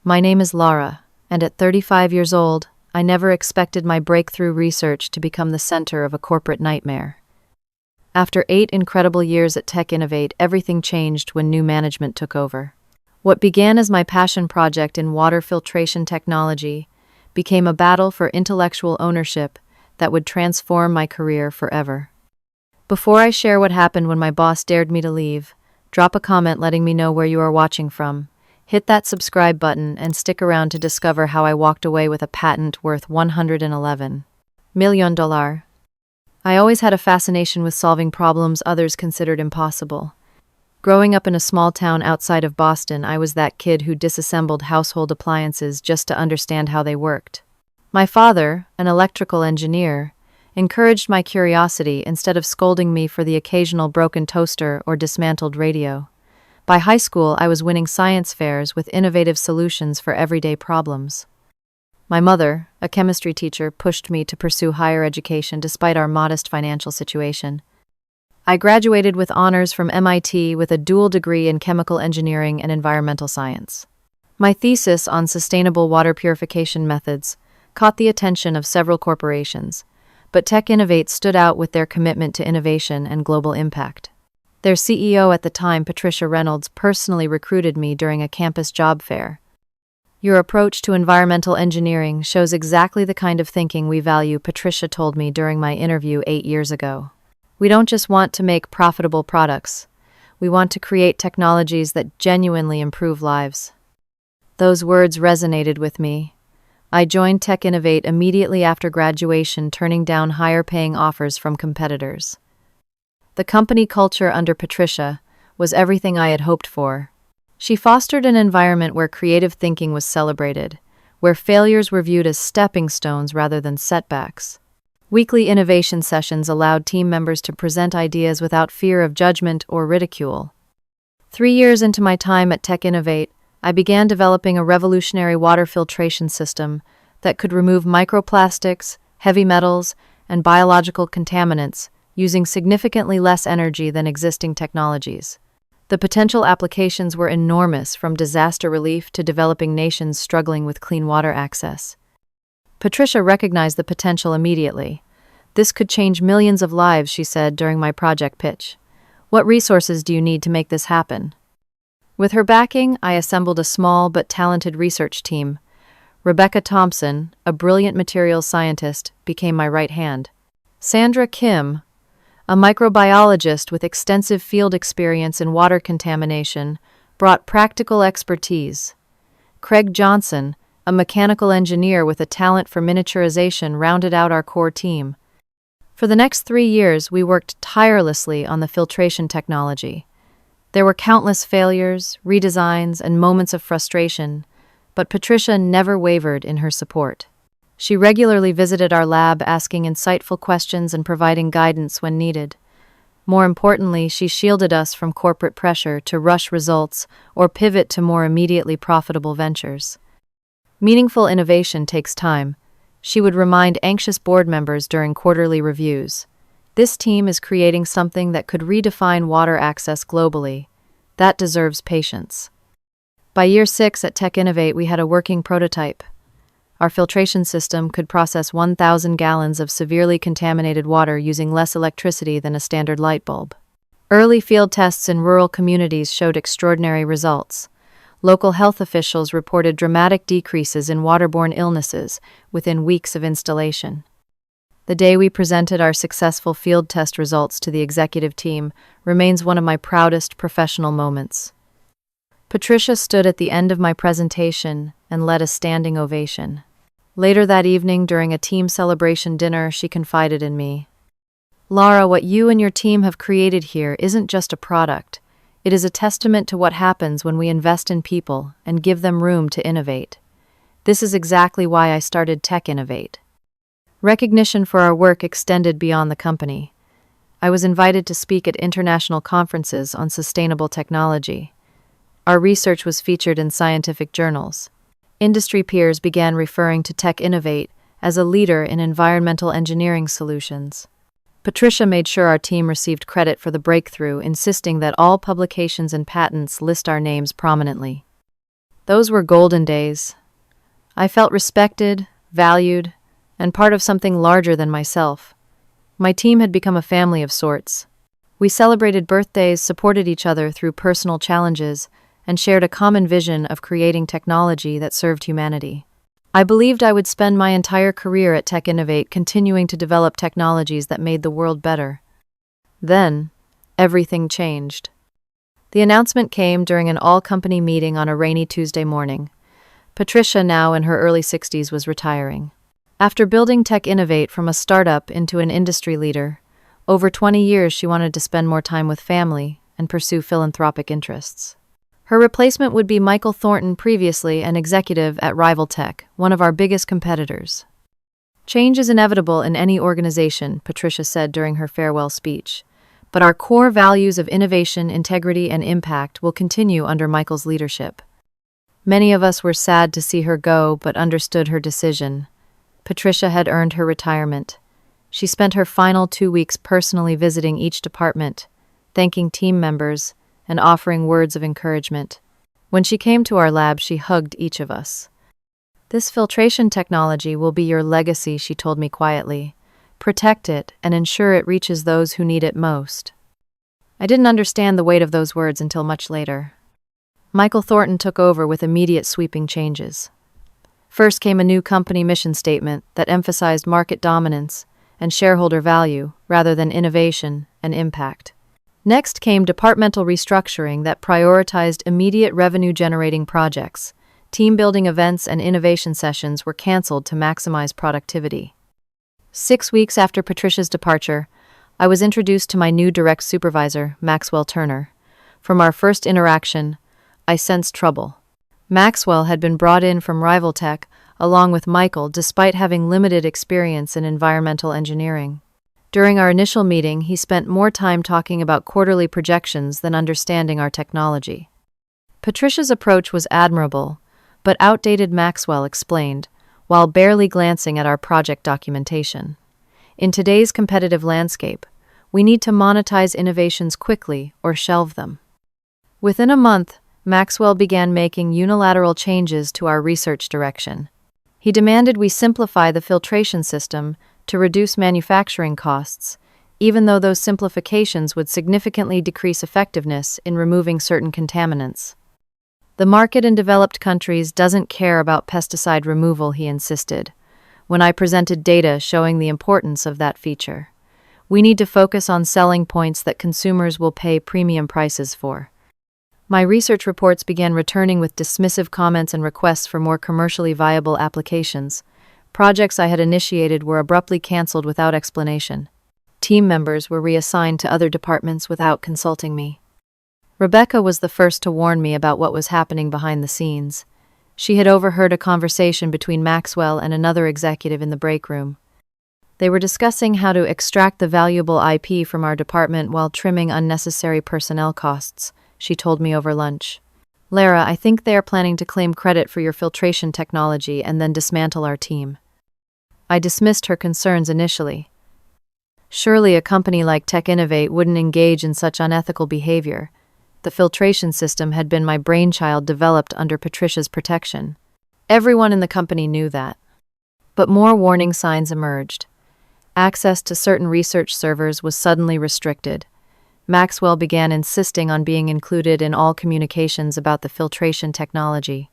My name is Lara, and at 35 years old, I never expected my breakthrough research to become the center of a corporate nightmare. After 8 incredible years at Tech Innovate, everything changed when new management took over. What began as my passion project in water filtration technology became a battle for intellectual ownership that would transform my career forever. Before I share what happened when my boss dared me to leave, drop a comment letting me know where you are watching from. Hit that subscribe button and stick around to discover how I walked away with a patent worth $111 million. I always had a fascination with solving problems others considered impossible. Growing up in a small town outside of Boston, I was that kid who disassembled household appliances just to understand how they worked. My father, an electrical engineer, encouraged my curiosity instead of scolding me for the occasional broken toaster or dismantled radio. By high school, I was winning science fairs with innovative solutions for everyday problems. My mother, a chemistry teacher, pushed me to pursue higher education despite our modest financial situation. I graduated with honors from MIT with a dual degree in chemical engineering and environmental science. My thesis on sustainable water purification methods caught the attention of several corporations, but Tech Innovate stood out with their commitment to innovation and global impact. Their CEO at the time, Patricia Reynolds, personally recruited me during a campus job fair. "Your approach to environmental engineering shows exactly the kind of thinking we value," Patricia told me during my interview 8 years ago. "We don't just want to make profitable products. We want to create technologies that genuinely improve lives." Those words resonated with me. I joined Tech Innovate immediately after graduation, turning down higher-paying offers from competitors. The company culture under Patricia was everything I had hoped for. She fostered an environment where creative thinking was celebrated, where failures were viewed as stepping stones rather than setbacks. Weekly innovation sessions allowed team members to present ideas without fear of judgment or ridicule. 3 years into my time at Tech Innovate, I began developing a revolutionary water filtration system that could remove microplastics, heavy metals, and biological contaminants using significantly less energy than existing technologies. The potential applications were enormous, from disaster relief to developing nations struggling with clean water access. Patricia recognized the potential immediately. "This could change millions of lives," she said during my project pitch. "What resources do you need to make this happen?" With her backing, I assembled a small but talented research team. Rebecca Thompson, a brilliant materials scientist, became my right hand. Sandra Kim, a microbiologist with extensive field experience in water contamination, brought practical expertise. Craig Johnson, a mechanical engineer with a talent for miniaturization, rounded out our core team. For the next 3 years, we worked tirelessly on the filtration technology. There were countless failures, redesigns, and moments of frustration, but Patricia never wavered in her support. She regularly visited our lab, asking insightful questions and providing guidance when needed. More importantly, she shielded us from corporate pressure to rush results or pivot to more immediately profitable ventures. Meaningful innovation takes time, she would remind anxious board members during quarterly reviews. This team is creating something that could redefine water access globally. That deserves patience. By year 6 at Tech Innovate, we had a working prototype. Our filtration system could process 1,000 gallons of severely contaminated water using less electricity than a standard light bulb. Early field tests in rural communities showed extraordinary results. Local health officials reported dramatic decreases in waterborne illnesses within weeks of installation. The day we presented our successful field test results to the executive team remains one of my proudest professional moments. Patricia stood at the end of my presentation and led a standing ovation. Later that evening, during a team celebration dinner, she confided in me. "Lara, what you and your team have created here isn't just a product. It is a testament to what happens when we invest in people and give them room to innovate. This is exactly why I started Tech Innovate." Recognition for our work extended beyond the company. I was invited to speak at international conferences on sustainable technology. Our research was featured in scientific journals. Industry peers began referring to Tech Innovate as a leader in environmental engineering solutions. Patricia made sure our team received credit for the breakthrough, insisting that all publications and patents list our names prominently. Those were golden days. I felt respected, valued, and part of something larger than myself. My team had become a family of sorts. We celebrated birthdays, supported each other through personal challenges, and shared a common vision of creating technology that served humanity. I believed I would spend my entire career at Tech Innovate continuing to develop technologies that made the world better. Then, everything changed. The announcement came during an all-company meeting on a rainy Tuesday morning. Patricia, now in her early 60s, was retiring. After building Tech Innovate from a startup into an industry leader, over 20 years she wanted to spend more time with family and pursue philanthropic interests. Her replacement would be Michael Thornton, previously an executive at Rival Tech, one of our biggest competitors. Change is inevitable in any organization, Patricia said during her farewell speech, but our core values of innovation, integrity, and impact will continue under Michael's leadership. Many of us were sad to see her go, but understood her decision. Patricia had earned her retirement. She spent her final 2 weeks personally visiting each department, thanking team members, and offering words of encouragement. When she came to our lab, she hugged each of us. "This filtration technology will be your legacy," she told me quietly. "Protect it and ensure it reaches those who need it most." I didn't understand the weight of those words until much later. Michael Thornton took over with immediate sweeping changes. First came a new company mission statement that emphasized market dominance and shareholder value rather than innovation and impact. Next came departmental restructuring that prioritized immediate revenue-generating projects. Team-building events and innovation sessions were canceled to maximize productivity. 6 weeks after Patricia's departure, I was introduced to my new direct supervisor, Maxwell Turner. From our first interaction, I sensed trouble. Maxwell had been brought in from Rival Tech, along with Michael, despite having limited experience in environmental engineering. During our initial meeting, he spent more time talking about quarterly projections than understanding our technology. Patricia's approach was admirable, but outdated, Maxwell explained, while barely glancing at our project documentation. In today's competitive landscape, we need to monetize innovations quickly or shelve them. Within a month, Maxwell began making unilateral changes to our research direction. He demanded we simplify the filtration system to reduce manufacturing costs, even though those simplifications would significantly decrease effectiveness in removing certain contaminants. The market in developed countries doesn't care about pesticide removal, he insisted, when I presented data showing the importance of that feature. We need to focus on selling points that consumers will pay premium prices for. My research reports began returning with dismissive comments and requests for more commercially viable applications. Projects I had initiated were abruptly canceled without explanation. Team members were reassigned to other departments without consulting me. Rebecca was the first to warn me about what was happening behind the scenes. She had overheard a conversation between Maxwell and another executive in the break room. They were discussing how to extract the valuable IP from our department while trimming unnecessary personnel costs, she told me over lunch. "Lara, I think they are planning to claim credit for your filtration technology and then dismantle our team." I dismissed her concerns initially. Surely a company like Tech Innovate wouldn't engage in such unethical behavior. The filtration system had been my brainchild, developed under Patricia's protection. Everyone in the company knew that. But more warning signs emerged. Access to certain research servers was suddenly restricted. Maxwell began insisting on being included in all communications about the filtration technology.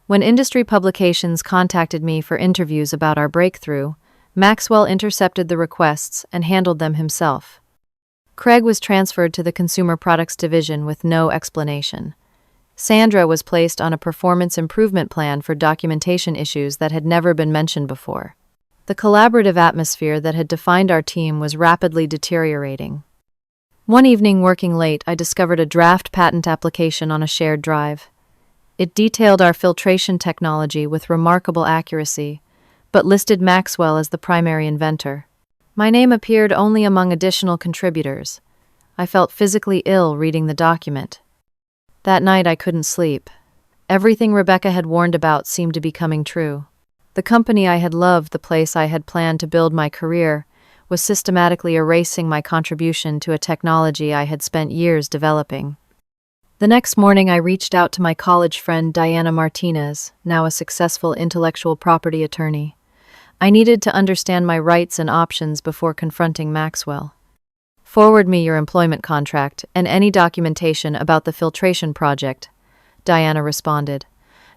When industry publications contacted me for interviews about our breakthrough, Maxwell intercepted the requests and handled them himself. Craig was transferred to the Consumer Products Division with no explanation. Sandra was placed on a performance improvement plan for documentation issues that had never been mentioned before. The collaborative atmosphere that had defined our team was rapidly deteriorating. One evening, working late, I discovered a draft patent application on a shared drive. It detailed our filtration technology with remarkable accuracy, but listed Maxwell as the primary inventor. My name appeared only among additional contributors. I felt physically ill reading the document. That night I couldn't sleep. Everything Rebecca had warned about seemed to be coming true. The company I had loved, the place I had planned to build my career, was systematically erasing my contribution to a technology I had spent years developing. The next morning, I reached out to my college friend Diana Martinez, now a successful intellectual property attorney. I needed to understand my rights and options before confronting Maxwell. "Forward me your employment contract and any documentation about the filtration project," Diana responded.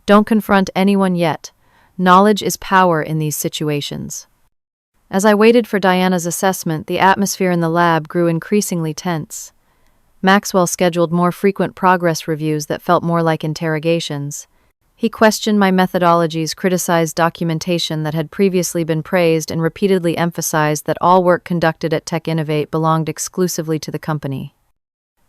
"Don't confront anyone yet. Knowledge is power in these situations." As I waited for Diana's assessment, the atmosphere in the lab grew increasingly tense. Maxwell scheduled more frequent progress reviews that felt more like interrogations. He questioned my methodologies, criticized documentation that had previously been praised, and repeatedly emphasized that all work conducted at Tech Innovate belonged exclusively to the company.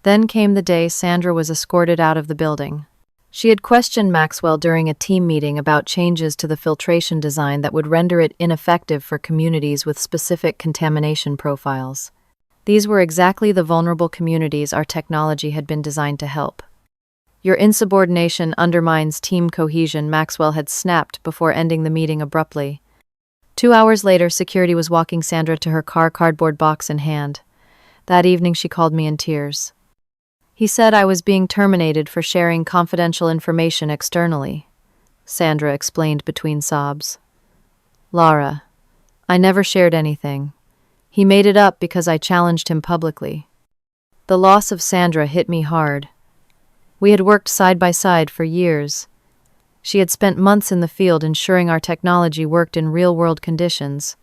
Then came the day Sandra was escorted out of the building. She had questioned Maxwell during a team meeting about changes to the filtration design that would render it ineffective for communities with specific contamination profiles. These were exactly the vulnerable communities our technology had been designed to help. "Your insubordination undermines team cohesion," Maxwell had snapped before ending the meeting abruptly. 2 hours later, security was walking Sandra to her car, cardboard box in hand. That evening, she called me in tears. "He said I was being terminated for sharing confidential information externally," Sandra explained between sobs. "Laura, I never shared anything. He made it up because I challenged him publicly." The loss of Sandra hit me hard. We had worked side by side for years. She had spent months in the field ensuring our technology worked in real-world conditions.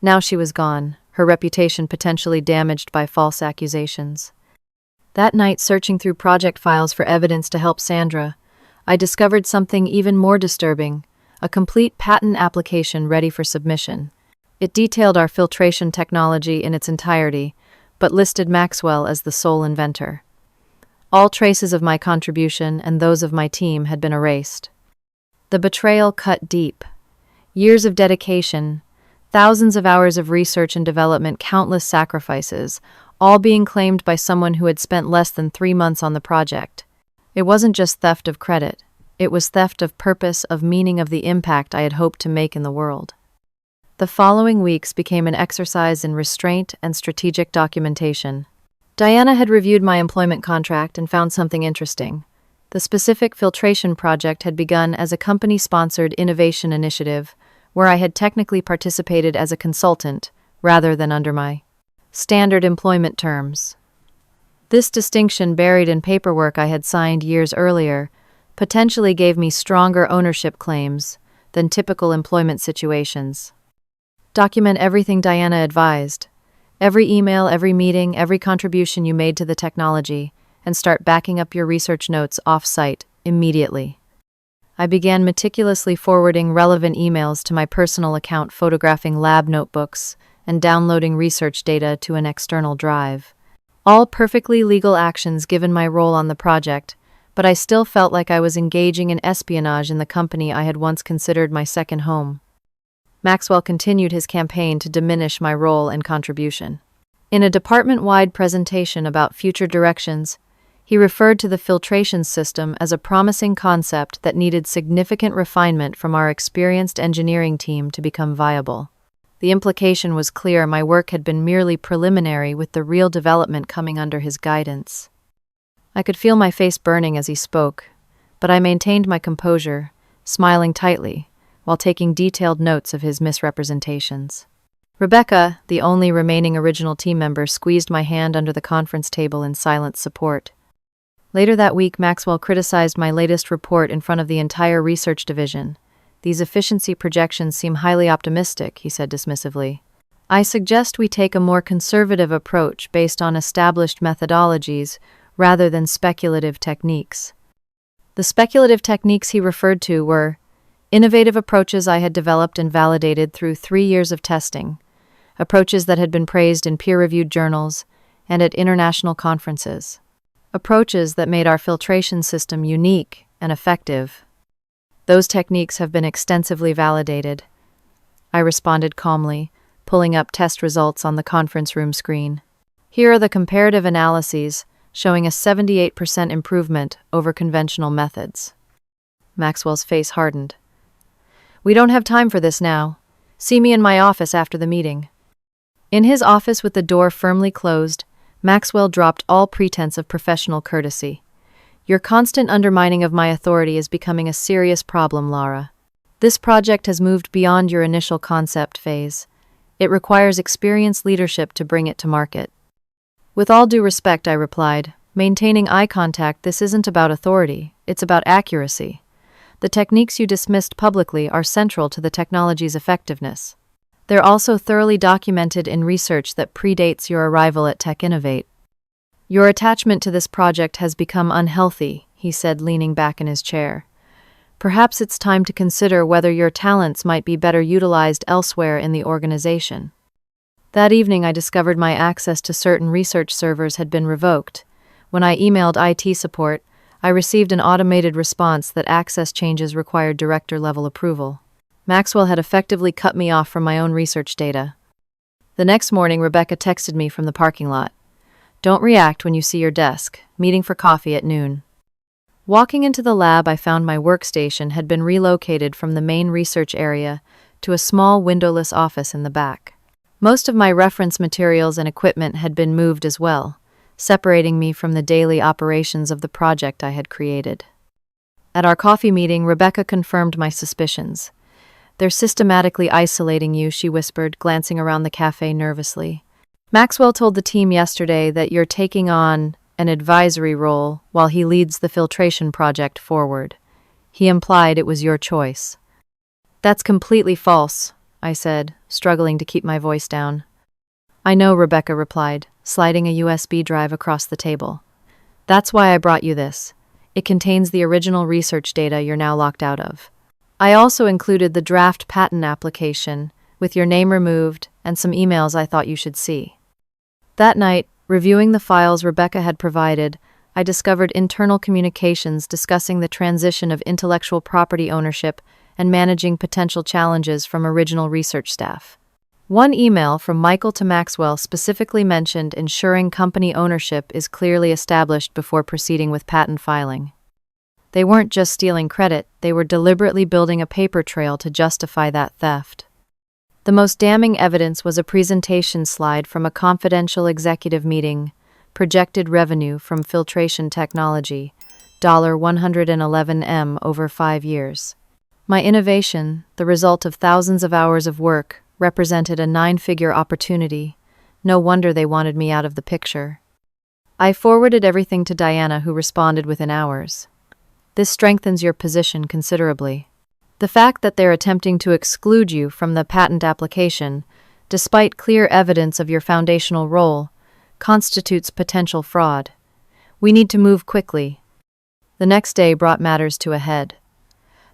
Now she was gone, her reputation potentially damaged by false accusations. That night, searching through project files for evidence to help Sandra, I discovered something even more disturbing: a complete patent application ready for submission. It detailed our filtration technology in its entirety, but listed Maxwell as the sole inventor. All traces of my contribution and those of my team had been erased. The betrayal cut deep. Years of dedication, thousands of hours of research and development, countless sacrifices, all being claimed by someone who had spent less than 3 months on the project. It wasn't just theft of credit. It was theft of purpose, of meaning, of the impact I had hoped to make in the world. The following weeks became an exercise in restraint and strategic documentation. Diana had reviewed my employment contract and found something interesting. The specific filtration project had begun as a company-sponsored innovation initiative, where I had technically participated as a consultant, rather than under my standard employment terms. This distinction, buried in paperwork I had signed years earlier, potentially gave me stronger ownership claims than typical employment situations. Document everything Diana advised. Every email, every meeting, every contribution you made to the technology, and start backing up your research notes off-site immediately. I began meticulously forwarding relevant emails to my personal account, photographing lab notebooks, and downloading research data to an external drive. All perfectly legal actions given my role on the project, but I still felt like I was engaging in espionage in the company I had once considered my second home. Maxwell continued his campaign to diminish my role and contribution. In a department-wide presentation about future directions, he referred to the filtration system as a promising concept that needed significant refinement from our experienced engineering team to become viable. The implication was clear: my work had been merely preliminary, with the real development coming under his guidance. I could feel my face burning as he spoke, but I maintained my composure, smiling tightly, while taking detailed notes of his misrepresentations. Rebecca, the only remaining original team member, squeezed my hand under the conference table in silent support. Later that week, Maxwell criticized my latest report in front of the entire research division. "These efficiency projections seem highly optimistic," he said dismissively. "I suggest we take a more conservative approach based on established methodologies rather than speculative techniques." The speculative techniques he referred to were innovative approaches I had developed and validated through 3 years of testing, approaches that had been praised in peer-reviewed journals and at international conferences, approaches that made our filtration system unique and effective. "Those techniques have been extensively validated," I responded calmly, pulling up test results on the conference room screen. "Here are the comparative analyses showing a 78% improvement over conventional methods." Maxwell's face hardened. "We don't have time for this now. See me in my office after the meeting." In his office, with the door firmly closed, Maxwell dropped all pretense of professional courtesy. Your constant undermining of my authority is becoming a serious problem, Lara. This project has moved beyond your initial concept phase. It requires experienced leadership to bring it to market. With all due respect, I replied, maintaining eye contact, this isn't about authority, it's about accuracy. The techniques you dismissed publicly are central to the technology's effectiveness. They're also thoroughly documented in research that predates your arrival at Tech Innovate. Your attachment to this project has become unhealthy, he said, leaning back in his chair. Perhaps it's time to consider whether your talents might be better utilized elsewhere in the organization. That evening, I discovered my access to certain research servers had been revoked. When I emailed IT support, I received an automated response that access changes required director-level approval. Maxwell had effectively cut me off from my own research data. The next morning, Rebecca texted me from the parking lot. Don't react when you see your desk. Meeting for coffee at noon. Walking into the lab, I found my workstation had been relocated from the main research area to a small windowless office in the back. Most of my reference materials and equipment had been moved as well, separating me from the daily operations of the project I had created. At our coffee meeting, Rebecca confirmed my suspicions. They're systematically isolating you, she whispered, glancing around the cafe nervously. Maxwell told the team yesterday that you're taking on an advisory role while he leads the filtration project forward. He implied it was your choice. That's completely false, I said, struggling to keep my voice down. I know, Rebecca replied, sliding a USB drive across the table. That's why I brought you this. It contains the original research data you're now locked out of. I also included the draft patent application, with your name removed, and some emails I thought you should see. That night, reviewing the files Rebecca had provided, I discovered internal communications discussing the transition of intellectual property ownership and managing potential challenges from original research staff. One email from Michael to Maxwell specifically mentioned ensuring company ownership is clearly established before proceeding with patent filing. They weren't just stealing credit, they were deliberately building a paper trail to justify that theft. The most damning evidence was a presentation slide from a confidential executive meeting, projected revenue from filtration technology, $111 over 5 years. My innovation, the result of thousands of hours of work, represented a 9-figure opportunity. No wonder they wanted me out of the picture. I forwarded everything to Diana, who responded within hours. This strengthens your position considerably. The fact that they're attempting to exclude you from the patent application, despite clear evidence of your foundational role, constitutes potential fraud. We need to move quickly. The next day brought matters to a head.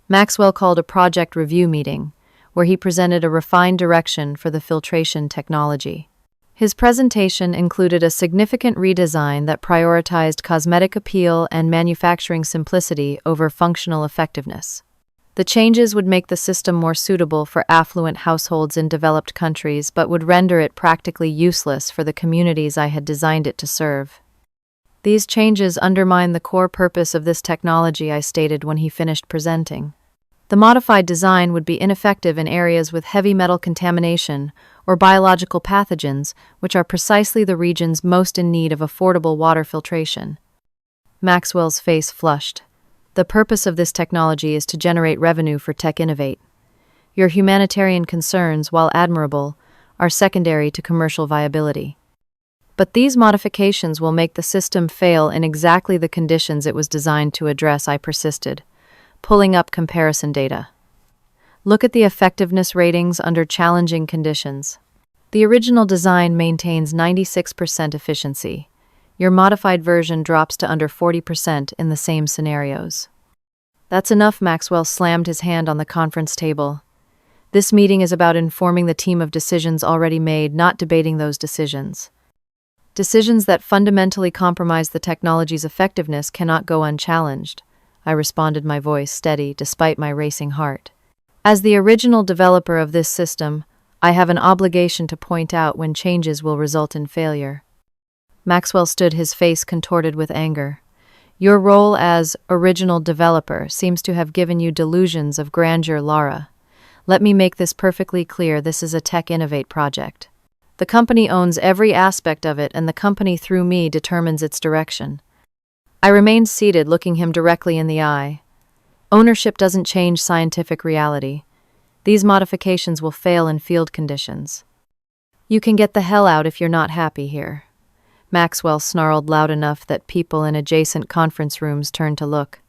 Maxwell called a project review meeting, where he presented a refined direction for the filtration technology. His presentation included a significant redesign that prioritized cosmetic appeal and manufacturing simplicity over functional effectiveness. The changes would make the system more suitable for affluent households in developed countries, but would render it practically useless for the communities I had designed it to serve. These changes undermine the core purpose of this technology, I stated when he finished presenting. The modified design would be ineffective in areas with heavy metal contamination or biological pathogens, which are precisely the regions most in need of affordable water filtration. Maxwell's face flushed. The purpose of this technology is to generate revenue for Tech Innovate. Your humanitarian concerns, while admirable, are secondary to commercial viability. But these modifications will make the system fail in exactly the conditions it was designed to address, I persisted, pulling up comparison data. Look at the effectiveness ratings under challenging conditions. The original design maintains 96% efficiency. Your modified version drops to under 40% in the same scenarios. That's enough, Maxwell slammed his hand on the conference table. This meeting is about informing the team of decisions already made, not debating those decisions. Decisions that fundamentally compromise the technology's effectiveness cannot go unchallenged, I responded, my voice steady despite my racing heart. As the original developer of this system, I have an obligation to point out when changes will result in failure. Maxwell stood, his face contorted with anger. Your role as original developer seems to have given you delusions of grandeur, Lara. Let me make this perfectly clear, this is a Tech Innovate project. The company owns every aspect of it, and the company through me determines its direction. I remained seated, looking him directly in the eye. Ownership doesn't change scientific reality. These modifications will fail in field conditions. You can get the hell out if you're not happy here. Maxwell snarled loud enough that people in adjacent conference rooms turned to look.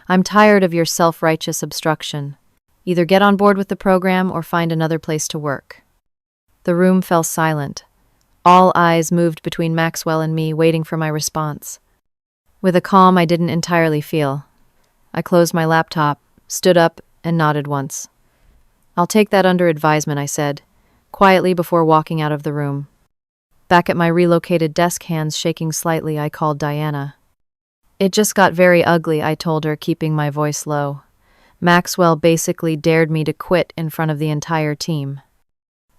I'm tired of your self-righteous obstruction. Either get on board with the program or find another place to work. The room fell silent. All eyes moved between Maxwell and me, waiting for my response. With a calm I didn't entirely feel, I closed my laptop, stood up, and nodded once. I'll take that under advisement, I said, quietly before walking out of the room. Back at my relocated desk, hands shaking slightly, I called Diana. It just got very ugly, I told her, keeping my voice low. Maxwell basically dared me to quit in front of the entire team.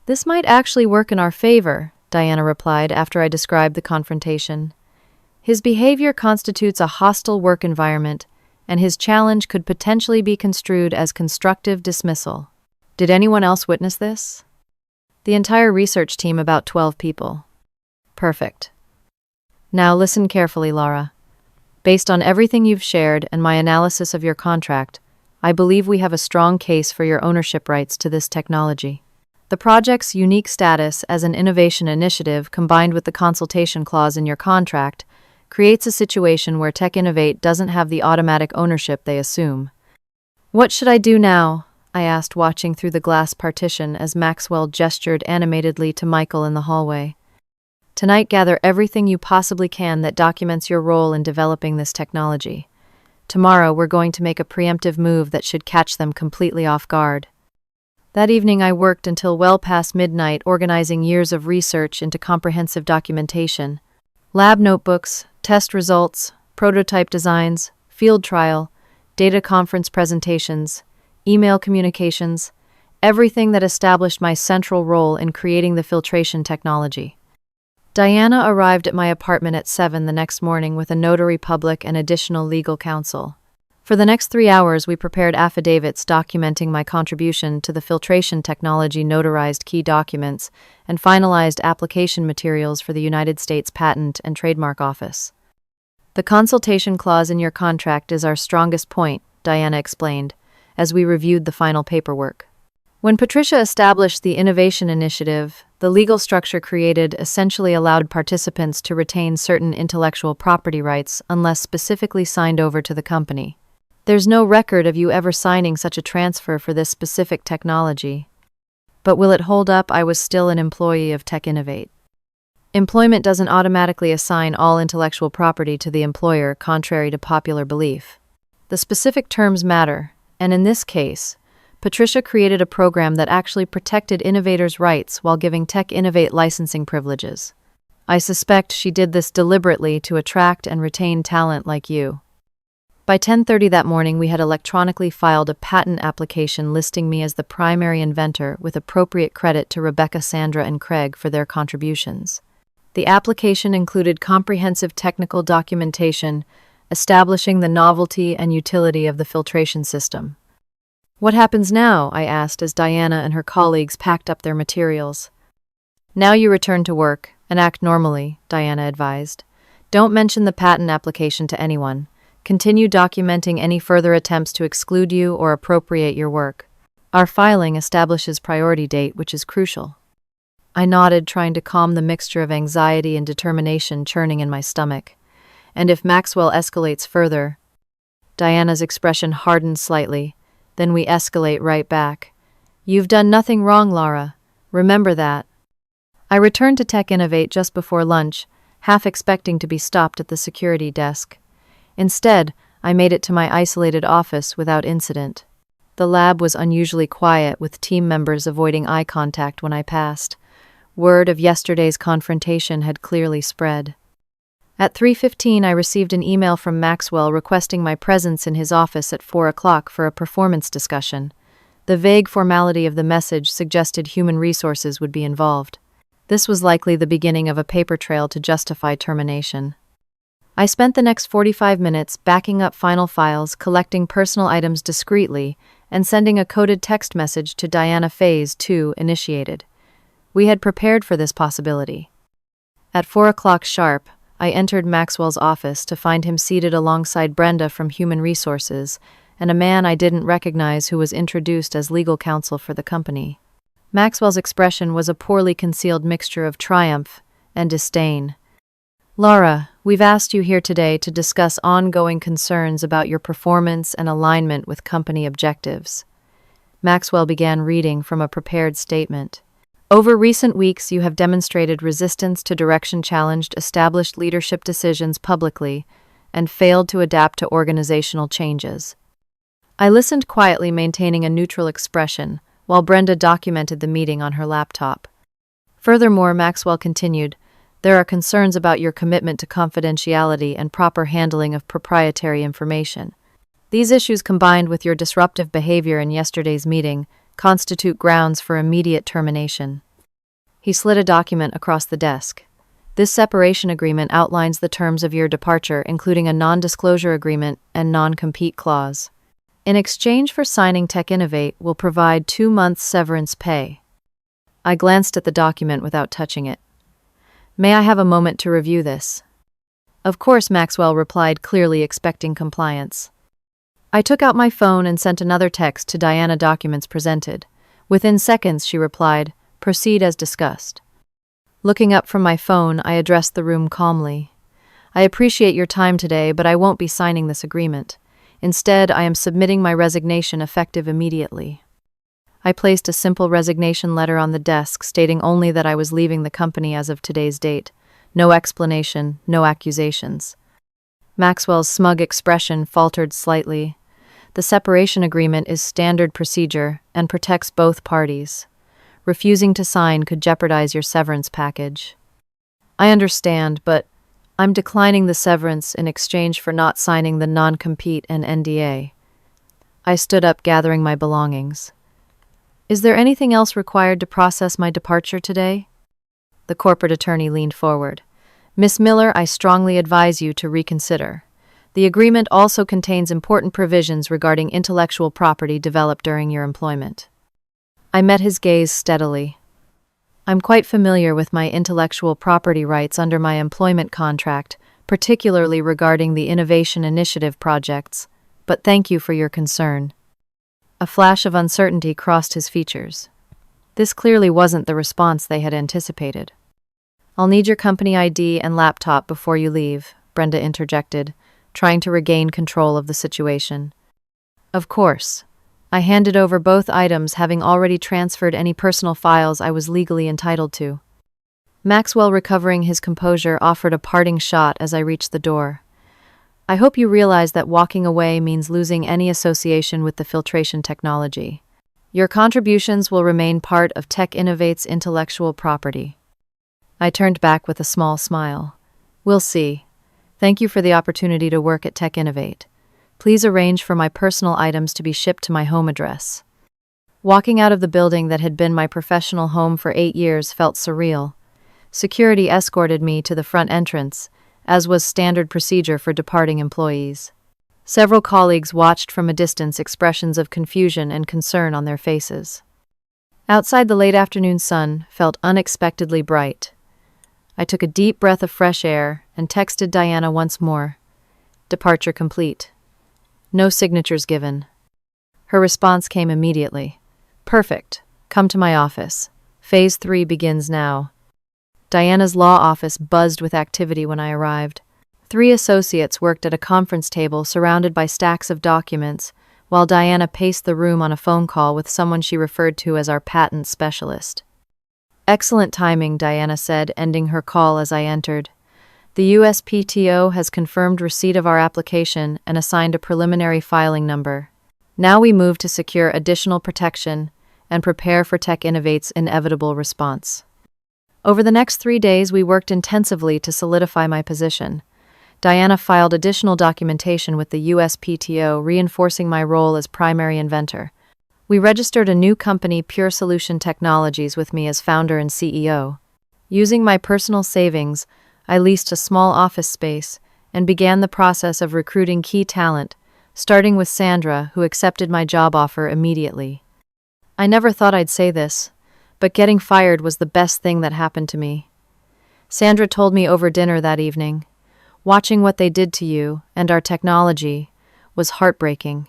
This might actually work in our favor, Diana replied after I described the confrontation. His behavior constitutes a hostile work environment, and his challenge could potentially be construed as constructive dismissal. Did anyone else witness this? The entire research team, about 12 people. Perfect. Now listen carefully, Laura. Based on everything you've shared and my analysis of your contract, I believe we have a strong case for your ownership rights to this technology. The project's unique status as an innovation initiative, combined with the consultation clause in your contract, creates a situation where Tech Innovate doesn't have the automatic ownership they assume. What should I do now? I asked, watching through the glass partition as Maxwell gestured animatedly to Michael in the hallway. Tonight, gather everything you possibly can that documents your role in developing this technology. Tomorrow, we're going to make a preemptive move that should catch them completely off guard. That evening, I worked until well past midnight, organizing years of research into comprehensive documentation. Lab notebooks, test results, prototype designs, field trial, data conference presentations, email communications, everything that established my central role in creating the filtration technology. Diana arrived at my apartment at 7 the next morning with a notary public and additional legal counsel. For the next 3 hours, we prepared affidavits documenting my contribution to the filtration technology, notarized key documents, and finalized application materials for the United States Patent and Trademark Office. The consultation clause in your contract is our strongest point, Diana explained, as we reviewed the final paperwork. When Patricia established the Innovation Initiative, the legal structure created essentially allowed participants to retain certain intellectual property rights unless specifically signed over to the company. There's no record of you ever signing such a transfer for this specific technology. But will it hold up? I was still an employee of Tech Innovate. Employment doesn't automatically assign all intellectual property to the employer, contrary to popular belief. The specific terms matter, and in this case, Patricia created a program that actually protected innovators' rights while giving Tech Innovate licensing privileges. I suspect she did this deliberately to attract and retain talent like you. By 10:30 that morning, we had electronically filed a patent application listing me as the primary inventor, with appropriate credit to Rebecca, Sandra, and Craig for their contributions. The application included comprehensive technical documentation establishing the novelty and utility of the filtration system. What happens now? I asked as Diana and her colleagues packed up their materials. Now you return to work and act normally, Diana advised. Don't mention the patent application to anyone. Continue documenting any further attempts to exclude you or appropriate your work. Our filing establishes priority date, which is crucial. I nodded, trying to calm the mixture of anxiety and determination churning in my stomach. And if Maxwell escalates further... Diana's expression hardened slightly. Then we escalate right back. You've done nothing wrong, Laura. Remember that. I returned to Tech Innovate just before lunch, half expecting to be stopped at the security desk. Instead, I made it to my isolated office without incident. The lab was unusually quiet, with team members avoiding eye contact when I passed. Word of yesterday's confrontation had clearly spread. At 3:15, I received an email from Maxwell requesting my presence in his office at 4 o'clock for a performance discussion. The vague formality of the message suggested human resources would be involved. This was likely the beginning of a paper trail to justify termination. I spent the next 45 minutes backing up final files, collecting personal items discreetly, and sending a coded text message to Diana. Phase 2 initiated. We had prepared for this possibility. At 4 o'clock sharp, I entered Maxwell's office to find him seated alongside Brenda from Human Resources and a man I didn't recognize who was introduced as legal counsel for the company. Maxwell's expression was a poorly concealed mixture of triumph and disdain. "Laura, we've asked you here today to discuss ongoing concerns about your performance and alignment with company objectives." Maxwell began reading from a prepared statement. "Over recent weeks, you have demonstrated resistance to direction-challenged established leadership decisions publicly and failed to adapt to organizational changes." I listened quietly, maintaining a neutral expression, while Brenda documented the meeting on her laptop. Furthermore, Maxwell continued, "There are concerns about your commitment to confidentiality and proper handling of proprietary information. These issues, combined with your disruptive behavior in yesterday's meeting, constitute grounds for immediate termination." He slid a document across the desk. "This separation agreement outlines the terms of your departure, including a non-disclosure agreement and non-compete clause. In exchange for signing Tech Innovate, we'll provide 2 months severance pay." I glanced at the document without touching it. "May I have a moment to review this?" "Of course," Maxwell replied, clearly expecting compliance. I took out my phone and sent another text to Diana. "Documents presented." Within seconds, she replied, "Proceed as discussed." Looking up from my phone, I addressed the room calmly. "I appreciate your time today, but I won't be signing this agreement. Instead, I am submitting my resignation effective immediately." I placed a simple resignation letter on the desk, stating only that I was leaving the company as of today's date. No explanation, no accusations. Maxwell's smug expression faltered slightly. "The separation agreement is standard procedure and protects both parties. Refusing to sign could jeopardize your severance package." "I understand, but I'm declining the severance in exchange for not signing the non-compete and NDA." I stood up, gathering my belongings. "Is there anything else required to process my departure today?" The corporate attorney leaned forward. "Miss Miller, I strongly advise you to reconsider. The agreement also contains important provisions regarding intellectual property developed during your employment." I met his gaze steadily. "I'm quite familiar with my intellectual property rights under my employment contract, particularly regarding the Innovation Initiative projects, but thank you for your concern." A flash of uncertainty crossed his features. This clearly wasn't the response they had anticipated. "I'll need your company ID and laptop before you leave," Brenda interjected, trying to regain control of the situation. "Of course." I handed over both items, having already transferred any personal files I was legally entitled to. Maxwell, recovering his composure, offered a parting shot as I reached the door. "I hope you realize that walking away means losing any association with the filtration technology. Your contributions will remain part of Tech Innovate's intellectual property." I turned back with a small smile. "We'll see. Thank you for the opportunity to work at Tech Innovate. Please arrange for my personal items to be shipped to my home address." Walking out of the building that had been my professional home for 8 years felt surreal. Security escorted me to the front entrance, as was standard procedure for departing employees. Several colleagues watched from a distance, expressions of confusion and concern on their faces. Outside, the late afternoon sun felt unexpectedly bright. I took a deep breath of fresh air and texted Diana once more. "Departure complete. No signatures given." Her response came immediately. "Perfect. Come to my office. Phase 3 begins now." Diana's law office buzzed with activity when I arrived. 3 associates worked at a conference table surrounded by stacks of documents, while Diana paced the room on a phone call with someone she referred to as our patent specialist. "Excellent timing," Diana said, ending her call as I entered. "The USPTO has confirmed receipt of our application and assigned a preliminary filing number. Now we move to secure additional protection and prepare for Tech Innovate's inevitable response." Over the next 3 days, we worked intensively to solidify my position. Diana filed additional documentation with the USPTO, reinforcing my role as primary inventor. We registered a new company, Pure Solution Technologies, with me as founder and CEO. Using my personal savings, I leased a small office space and began the process of recruiting key talent, starting with Sandra, who accepted my job offer immediately. I never thought I'd say this, but getting fired was the best thing that happened to me. Sandra told me over dinner that evening. Watching what they did to you and our technology was heartbreaking.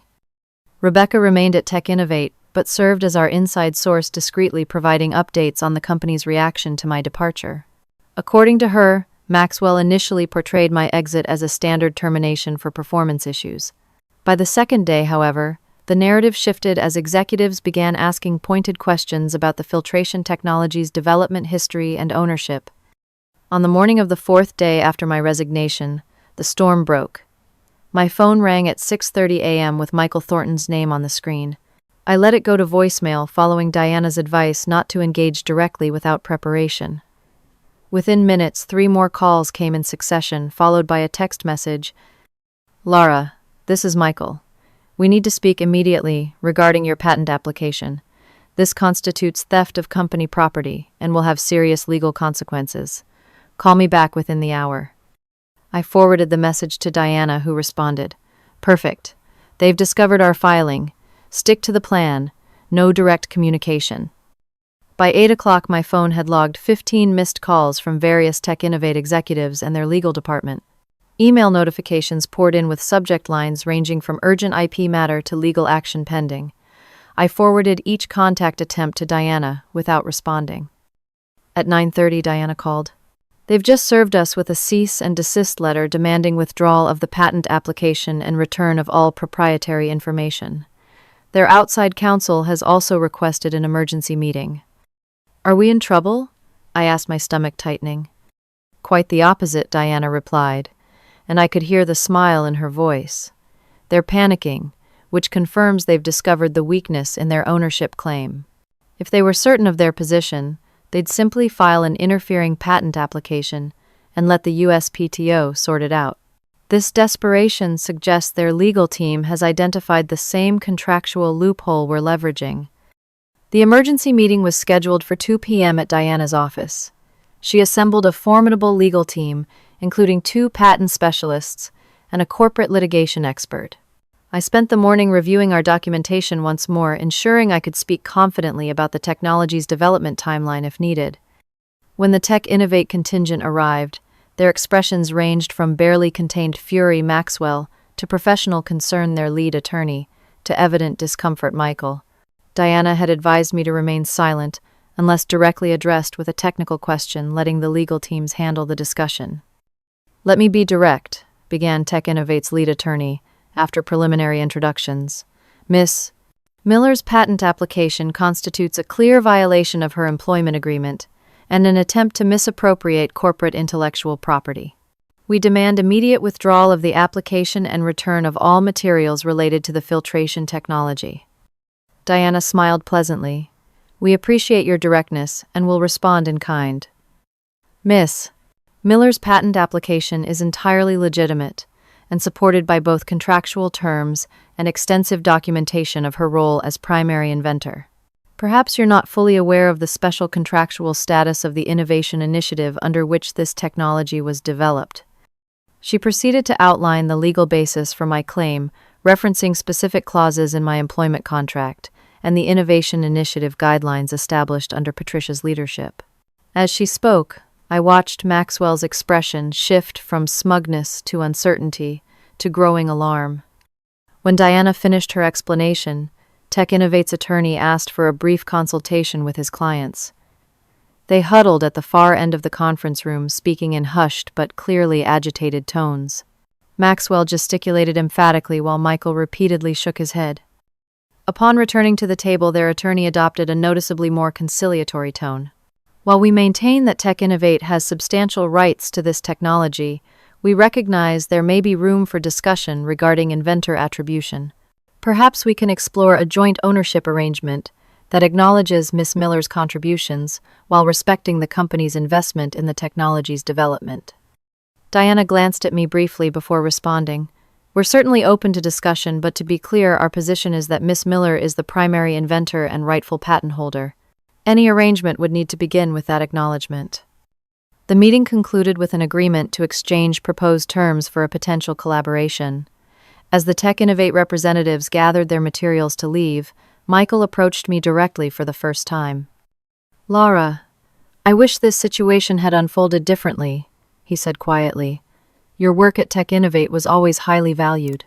Rebecca remained at Tech Innovate, but served as our inside source, discreetly providing updates on the company's reaction to my departure. According to her, Maxwell initially portrayed my exit as a standard termination for performance issues. By the second day, however, the narrative shifted as executives began asking pointed questions about the filtration technology's development history and ownership. On the morning of the fourth day after my resignation, the storm broke. My phone rang at 6:30 a.m. with Michael Thornton's name on the screen. I let it go to voicemail, following Diana's advice not to engage directly without preparation. Within minutes, 3 more calls came in succession, followed by a text message. "Laura, this is Michael. We need to speak immediately regarding your patent application. This constitutes theft of company property and will have serious legal consequences. Call me back within the hour." I forwarded the message to Diana, who responded, "Perfect. They've discovered our filing. Stick to the plan. No direct communication." By 8 o'clock, my phone had logged 15 missed calls from various Tech Innovate executives and their legal department. Email notifications poured in with subject lines ranging from urgent IP matter to legal action pending. I forwarded each contact attempt to Diana without responding. At 9:30, Diana called. "They've just served us with a cease and desist letter demanding withdrawal of the patent application and return of all proprietary information. Their outside counsel has also requested an emergency meeting." "Are we in trouble?" I asked, my stomach tightening. "Quite the opposite," Diana replied, and I could hear the smile in her voice. "They're panicking, which confirms they've discovered the weakness in their ownership claim. If they were certain of their position, they'd simply file an interfering patent application and let the USPTO sort it out. This desperation suggests their legal team has identified the same contractual loophole we're leveraging." The emergency meeting was scheduled for 2 p.m. at Diana's office. She assembled a formidable legal team, including 2 patent specialists and a corporate litigation expert. I spent the morning reviewing our documentation once more, ensuring I could speak confidently about the technology's development timeline if needed. When the Tech Innovate contingent arrived, their expressions ranged from barely contained fury Maxwell to professional concern their lead attorney, to evident discomfort Michael. Diana had advised me to remain silent unless directly addressed with a technical question, letting the legal teams handle the discussion. "Let me be direct," began Tech Innovate's lead attorney, after preliminary introductions. "Miss Miller's patent application constitutes a clear violation of her employment agreement and an attempt to misappropriate corporate intellectual property. We demand immediate withdrawal of the application and return of all materials related to the filtration technology." Diana smiled pleasantly. "We appreciate your directness and will respond in kind. Miss Miller's patent application is entirely legitimate and supported by both contractual terms and extensive documentation of her role as primary inventor. Perhaps you're not fully aware of the special contractual status of the innovation initiative under which this technology was developed." She proceeded to outline the legal basis for my claim, referencing specific clauses in my employment contract and the innovation initiative guidelines established under Patricia's leadership. As she spoke, I watched Maxwell's expression shift from smugness to uncertainty to growing alarm. When Diana finished her explanation, Tech Innovate's attorney asked for a brief consultation with his clients. They huddled at the far end of the conference room, speaking in hushed but clearly agitated tones. Maxwell gesticulated emphatically while Michael repeatedly shook his head. Upon returning to the table, their attorney adopted a noticeably more conciliatory tone. "While we maintain that Tech Innovate has substantial rights to this technology, we recognize there may be room for discussion regarding inventor attribution. Perhaps we can explore a joint ownership arrangement that acknowledges Miss Miller's contributions while respecting the company's investment in the technology's development." Diana glanced at me briefly before responding. "We're certainly open to discussion, but to be clear, our position is that Miss Miller is the primary inventor and rightful patent holder. Any arrangement would need to begin with that acknowledgement." The meeting concluded with an agreement to exchange proposed terms for a potential collaboration. As the Tech Innovate representatives gathered their materials to leave, Michael approached me directly for the first time. "Laura, "I wish this situation had unfolded differently," he said quietly. "Your work at Tech Innovate was always highly valued."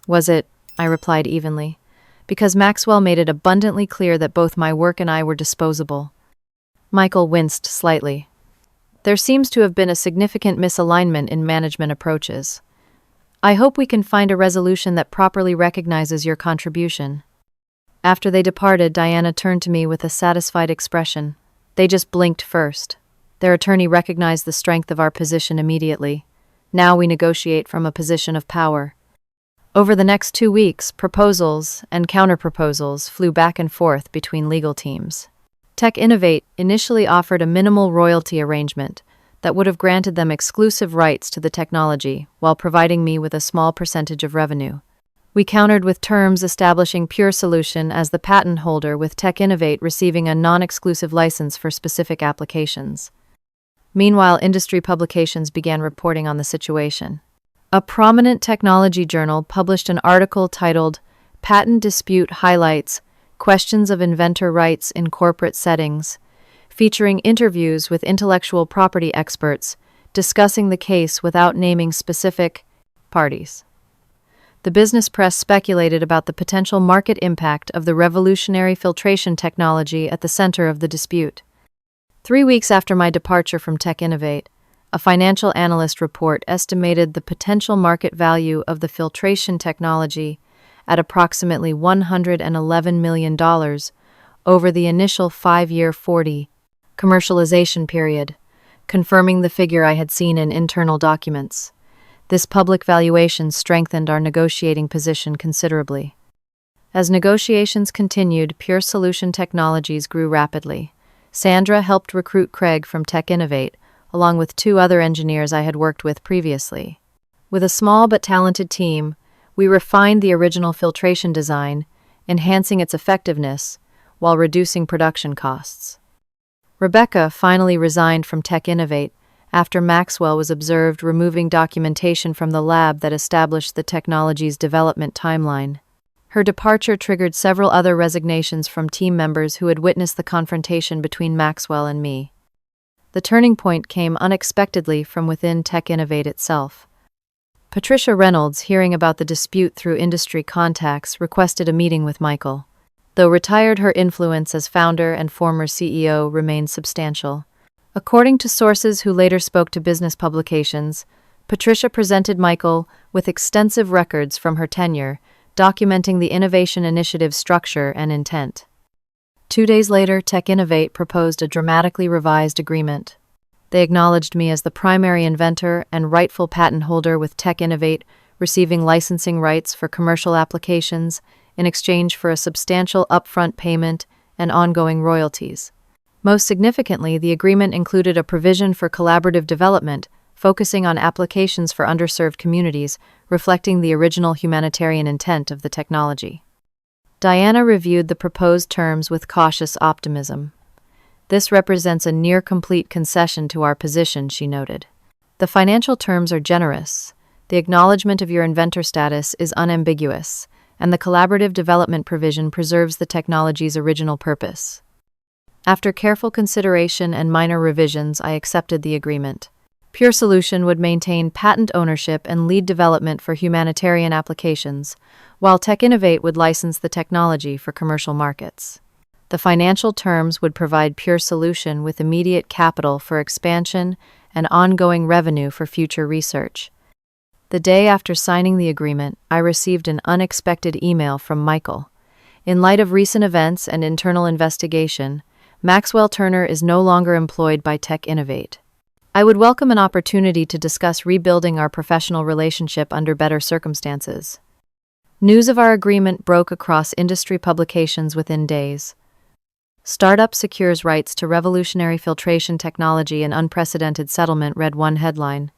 "Was it?" I replied evenly, "because Maxwell made it abundantly clear that both my work and I were disposable." Michael winced slightly. "There seems to have been a significant misalignment in management approaches. I hope we can find a resolution that properly recognizes your contribution." After they departed, Diana turned to me with a satisfied expression. "They just blinked first. Their attorney recognized the strength of our position immediately. Now we negotiate from a position of power." Over the next 2 weeks, proposals and counterproposals flew back and forth between legal teams. Tech Innovate initially offered a minimal royalty arrangement that would have granted them exclusive rights to the technology while providing me with a small percentage of revenue. We countered with terms establishing Pure Solution as the patent holder, with Tech Innovate receiving a non-exclusive license for specific applications. Meanwhile, industry publications began reporting on the situation. A prominent technology journal published an article titled "Patent Dispute Highlights Questions of Inventor Rights in Corporate Settings," featuring interviews with intellectual property experts discussing the case without naming specific parties. The business press speculated about the potential market impact of the revolutionary filtration technology at the center of the dispute. 3 weeks after my departure from Tech Innovate, a financial analyst report estimated the potential market value of the filtration technology at approximately $111 million over the initial 5-year 40 commercialization period, confirming the figure I had seen in internal documents. This public valuation strengthened our negotiating position considerably. As negotiations continued, Pure Solution Technologies grew rapidly. Sandra helped recruit Craig from Tech Innovate, along with 2 other engineers I had worked with previously. With a small but talented team, we refined the original filtration design, enhancing its effectiveness while reducing production costs. Rebecca finally resigned from Tech Innovate after Maxwell was observed removing documentation from the lab that established the technology's development timeline. Her departure triggered several other resignations from team members who had witnessed the confrontation between Maxwell and me. The turning point came unexpectedly from within Tech Innovate itself. Patricia Reynolds, hearing about the dispute through industry contacts, requested a meeting with Michael. Though retired, her influence as founder and former CEO remained substantial. According to sources who later spoke to business publications, Patricia presented Michael with extensive records from her tenure, documenting the innovation initiative's structure and intent. 2 days later, Tech Innovate proposed a dramatically revised agreement. They acknowledged me as the primary inventor and rightful patent holder, with Tech Innovate receiving licensing rights for commercial applications in exchange for a substantial upfront payment and ongoing royalties. Most significantly, the agreement included a provision for collaborative development, focusing on applications for underserved communities, reflecting the original humanitarian intent of the technology. Diana reviewed the proposed terms with cautious optimism. "This represents a near-complete concession to our position," she noted. "The financial terms are generous, the acknowledgement of your inventor status is unambiguous, and the collaborative development provision preserves the technology's original purpose." After careful consideration and minor revisions, I accepted the agreement. Pure Solution would maintain patent ownership and lead development for humanitarian applications, while Tech Innovate would license the technology for commercial markets. The financial terms would provide Pure Solution with immediate capital for expansion and ongoing revenue for future research. The day after signing the agreement, I received an unexpected email from Michael. In light of recent events and internal investigation, Maxwell Turner is no longer employed by Tech Innovate. I would welcome an opportunity to discuss rebuilding our professional relationship under better circumstances. News of our agreement broke across industry publications within days. "Startup secures rights to revolutionary filtration technology in unprecedented settlement," read one headline.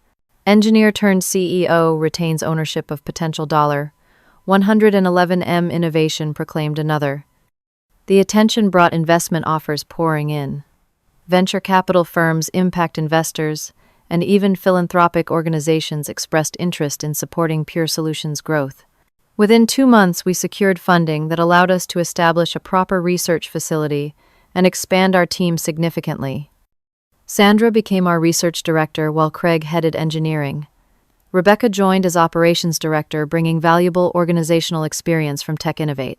"Engineer turned CEO retains ownership of potential $111M innovation," proclaimed another. The attention brought investment offers pouring in. Venture capital firms, impact investors, and even philanthropic organizations expressed interest in supporting Pure Solutions' growth. Within 2 months, we secured funding that allowed us to establish a proper research facility and expand our team significantly. Sandra became our research director while Craig headed engineering. Rebecca joined as operations director, bringing valuable organizational experience from Tech Innovate.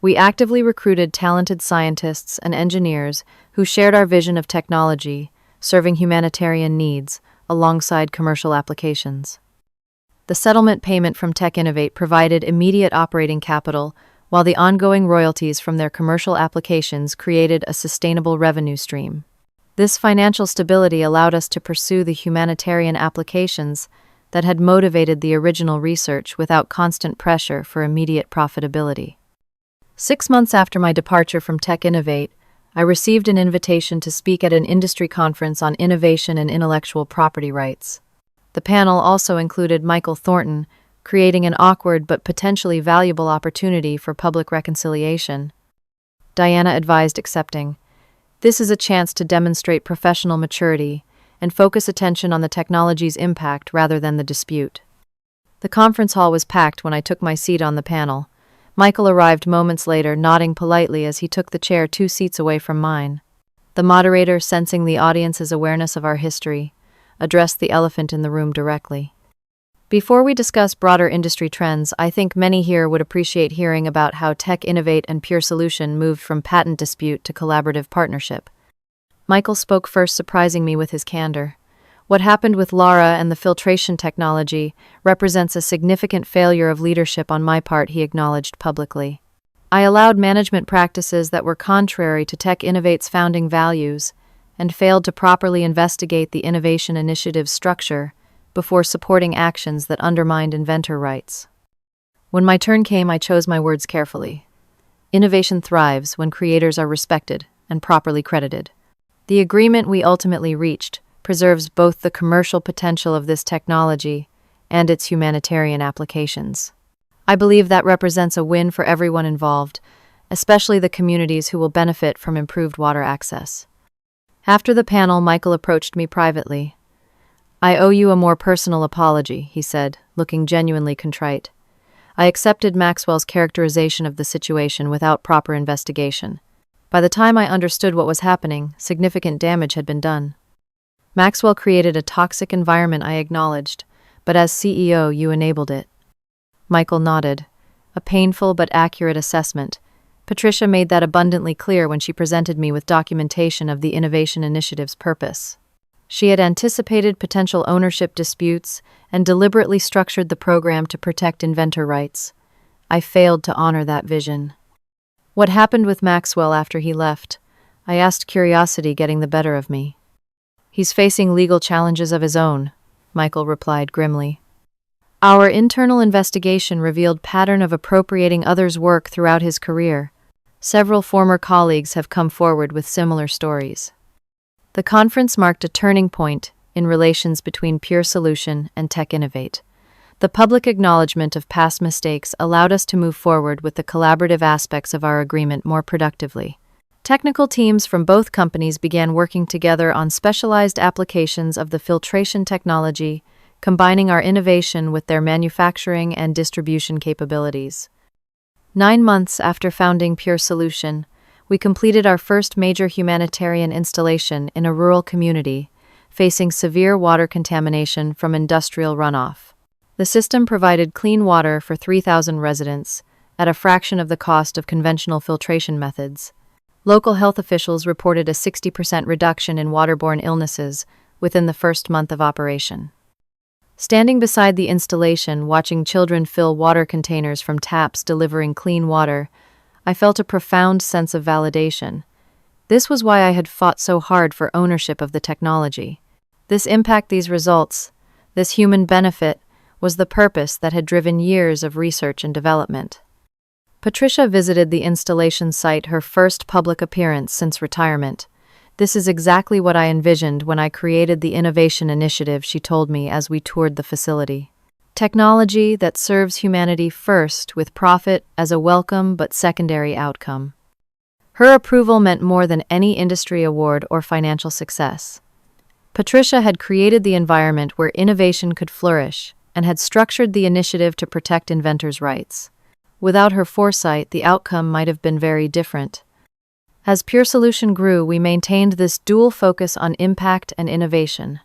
We actively recruited talented scientists and engineers who shared our vision of technology, serving humanitarian needs alongside commercial applications. The settlement payment from Tech Innovate provided immediate operating capital, while the ongoing royalties from their commercial applications created a sustainable revenue stream. This financial stability allowed us to pursue the humanitarian applications that had motivated the original research without constant pressure for immediate profitability. 6 months after my departure from Tech Innovate, I received an invitation to speak at an industry conference on innovation and intellectual property rights. The panel also included Michael Thornton, creating an awkward but potentially valuable opportunity for public reconciliation. Diana advised accepting. This is a chance to demonstrate professional maturity and focus attention on the technology's impact rather than the dispute. The conference hall was packed when I took my seat on the panel. Michael arrived moments later, nodding politely as he took the chair 2 seats away from mine. The moderator, sensing the audience's awareness of our history, addressed the elephant in the room directly. Before we discuss broader industry trends, I think many here would appreciate hearing about how Tech Innovate and Pure Solution moved from patent dispute to collaborative partnership. Michael spoke first, surprising me with his candor. What happened with Lara and the filtration technology represents a significant failure of leadership on my part, he acknowledged publicly. I allowed management practices that were contrary to Tech Innovate's founding values and failed to properly investigate the innovation initiative's structure before supporting actions that undermined inventor rights. When my turn came, I chose my words carefully. Innovation thrives when creators are respected and properly credited. The agreement we ultimately reached preserves both the commercial potential of this technology and its humanitarian applications. I believe that represents a win for everyone involved, especially the communities who will benefit from improved water access. After the panel, Michael approached me privately. I owe you a more personal apology, he said, looking genuinely contrite. I accepted Maxwell's characterization of the situation without proper investigation. By the time I understood what was happening, significant damage had been done. Maxwell created a toxic environment, I acknowledged, but as CEO, you enabled it. Michael nodded. A painful but accurate assessment. Patricia made that abundantly clear when she presented me with documentation of the innovation initiative's purpose. She had anticipated potential ownership disputes and deliberately structured the program to protect inventor rights. I failed to honor that vision. What happened with Maxwell after he left? I asked, curiosity getting the better of me. He's facing legal challenges of his own, Michael replied grimly. Our internal investigation revealed pattern of appropriating others' work throughout his career. Several former colleagues have come forward with similar stories. The conference marked a turning point in relations between Pure Solution and Tech Innovate. The public acknowledgement of past mistakes allowed us to move forward with the collaborative aspects of our agreement more productively. Technical teams from both companies began working together on specialized applications of the filtration technology, combining our innovation with their manufacturing and distribution capabilities. 9 months after founding Pure Solution, we completed our first major humanitarian installation in a rural community, facing severe water contamination from industrial runoff. The system provided clean water for 3,000 residents, at a fraction of the cost of conventional filtration methods. Local health officials reported a 60% reduction in waterborne illnesses within the first month of operation. Standing beside the installation, watching children fill water containers from taps delivering clean water, I felt a profound sense of validation. This was why I had fought so hard for ownership of the technology. This impact, these results, this human benefit, was the purpose that had driven years of research and development. Patricia visited the installation site, her first public appearance since retirement. This is exactly what I envisioned when I created the innovation initiative, she told me as we toured the facility. Technology that serves humanity first, with profit as a welcome but secondary outcome. Her approval meant more than any industry award or financial success. Patricia had created the environment where innovation could flourish and had structured the initiative to protect inventors' rights. Without her foresight, the outcome might have been very different. As Pure Solution grew, we maintained this dual focus on impact and innovation.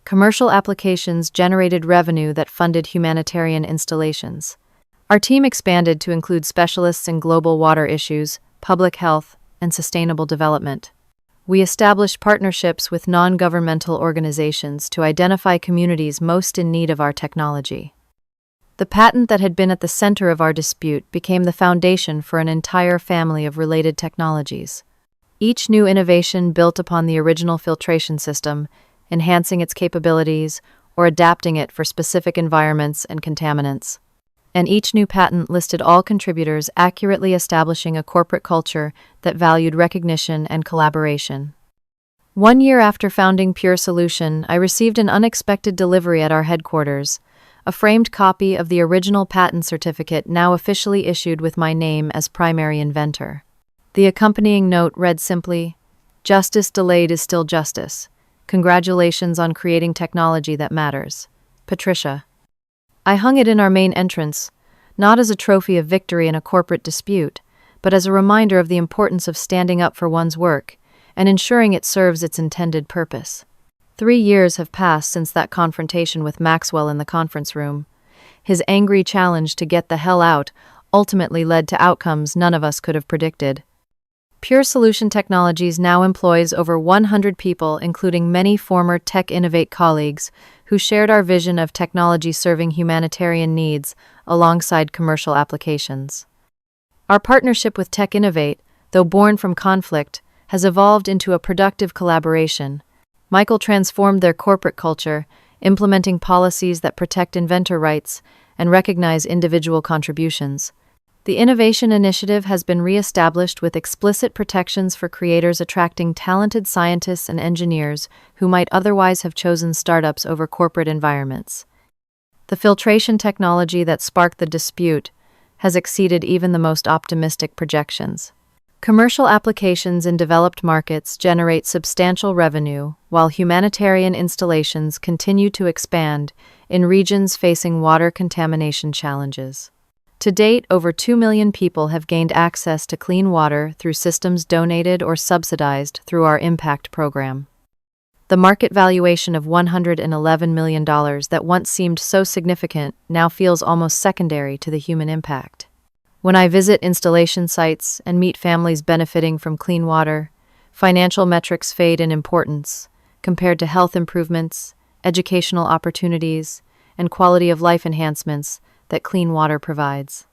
Commercial applications generated revenue that funded humanitarian installations. Our team expanded to include specialists in global water issues, public health, and sustainable development. We established partnerships with non-governmental organizations to identify communities most in need of our technology. The patent that had been at the center of our dispute became the foundation for an entire family of related technologies. Each new innovation built upon the original filtration system, enhancing its capabilities or adapting it for specific environments and contaminants. And each new patent listed all contributors, accurately establishing a corporate culture that valued recognition and collaboration. 1 year after founding Pure Solution, I received an unexpected delivery at our headquarters, a framed copy of the original patent certificate now officially issued with my name as primary inventor. The accompanying note read simply, "Justice delayed is still justice. Congratulations on creating technology that matters. Patricia." I hung it in our main entrance, not as a trophy of victory in a corporate dispute, but as a reminder of the importance of standing up for one's work and ensuring it serves its intended purpose. 3 years have passed since that confrontation with Maxwell in the conference room. His angry challenge to get the hell out ultimately led to outcomes none of us could have predicted. Pure Solution Technologies now employs over 100 people, including many former Tech Innovate colleagues, who shared our vision of technology serving humanitarian needs alongside commercial applications. Our partnership with Tech Innovate, though born from conflict, has evolved into a productive collaboration. Michael transformed their corporate culture, implementing policies that protect inventor rights and recognize individual contributions. The innovation initiative has been re-established with explicit protections for creators, attracting talented scientists and engineers who might otherwise have chosen startups over corporate environments. The filtration technology that sparked the dispute has exceeded even the most optimistic projections. Commercial applications in developed markets generate substantial revenue, while humanitarian installations continue to expand in regions facing water contamination challenges. To date, over 2 million people have gained access to clean water through systems donated or subsidized through our Impact program. The market valuation of $111 million that once seemed so significant now feels almost secondary to the human impact. When I visit installation sites and meet families benefiting from clean water, financial metrics fade in importance compared to health improvements, educational opportunities, and quality of life enhancements that clean water provides.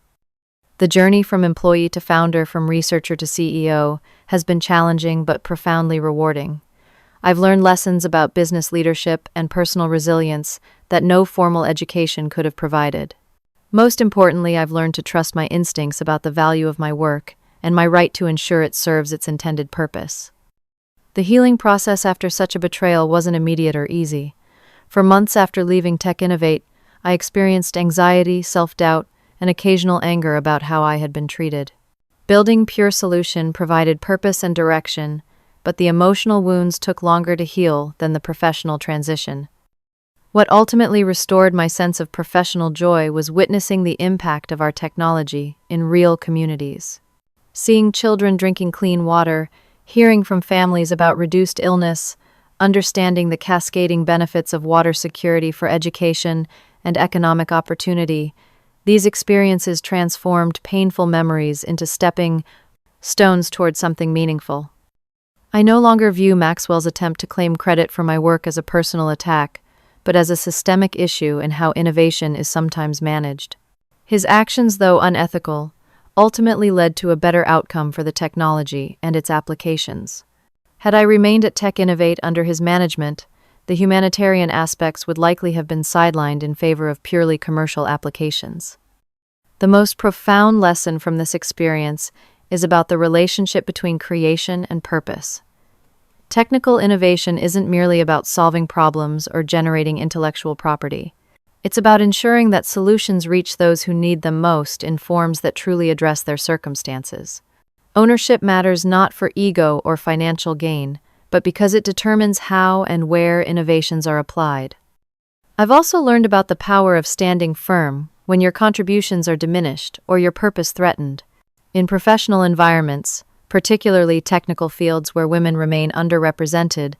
The journey from employee to founder, from researcher to CEO, has been challenging but profoundly rewarding. I've learned lessons about business leadership and personal resilience that no formal education could have provided. Most importantly, I've learned to trust my instincts about the value of my work and my right to ensure it serves its intended purpose. The healing process after such a betrayal wasn't immediate or easy. For months after leaving Tech Innovate, I experienced anxiety, self-doubt, and occasional anger about how I had been treated. Building Pure Solution provided purpose and direction, but the emotional wounds took longer to heal than the professional transition. What ultimately restored my sense of professional joy was witnessing the impact of our technology in real communities. Seeing children drinking clean water, hearing from families about reduced illness, understanding the cascading benefits of water security for education and economic opportunity, these experiences transformed painful memories into stepping stones toward something meaningful. I no longer view Maxwell's attempt to claim credit for my work as a personal attack, but as a systemic issue in how innovation is sometimes managed. His actions, though unethical, ultimately led to a better outcome for the technology and its applications. Had I remained at Tech Innovate under his management, the humanitarian aspects would likely have been sidelined in favor of purely commercial applications. The most profound lesson from this experience is about the relationship between creation and purpose. Technical innovation isn't merely about solving problems or generating intellectual property. It's about ensuring that solutions reach those who need them most in forms that truly address their circumstances. Ownership matters not for ego or financial gain, but because it determines how and where innovations are applied. I've also learned about the power of standing firm when your contributions are diminished or your purpose threatened. In professional environments, particularly technical fields where women remain underrepresented,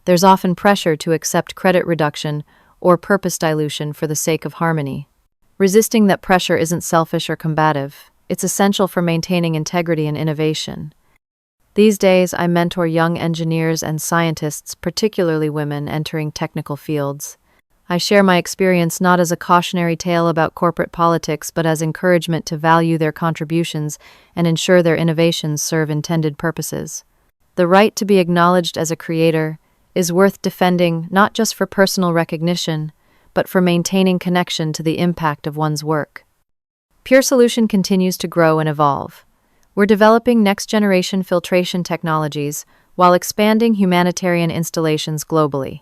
there's often pressure to accept credit reduction or purpose dilution for the sake of harmony. Resisting that pressure isn't selfish or combative. It's essential for maintaining integrity and innovation. These days, I mentor young engineers and scientists, particularly women entering technical fields. I share my experience not as a cautionary tale about corporate politics, but as encouragement to value their contributions and ensure their innovations serve intended purposes. The right to be acknowledged as a creator is worth defending not just for personal recognition, but for maintaining connection to the impact of one's work. Pure Solution continues to grow and evolve. We're developing next-generation filtration technologies while expanding humanitarian installations globally.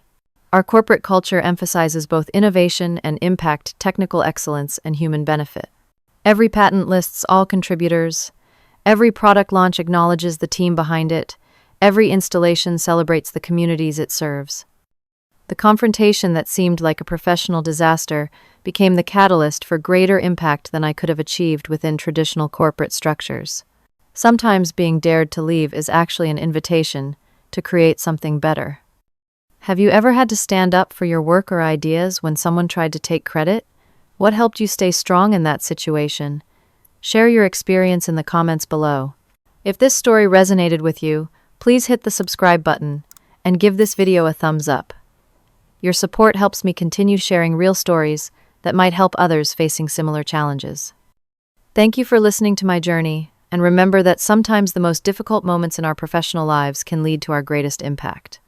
Our corporate culture emphasizes both innovation and impact, technical excellence, and human benefit. Every patent lists all contributors. Every product launch acknowledges the team behind it. Every installation celebrates the communities it serves. The confrontation that seemed like a professional disaster became the catalyst for greater impact than I could have achieved within traditional corporate structures. Sometimes being dared to leave is actually an invitation to create something better. Have you ever had to stand up for your work or ideas when someone tried to take credit? What helped you stay strong in that situation? Share your experience in the comments below. If this story resonated with you, please hit the subscribe button and give this video a thumbs up. Your support helps me continue sharing real stories that might help others facing similar challenges. Thank you for listening to my journey, and remember that sometimes the most difficult moments in our professional lives can lead to our greatest impact.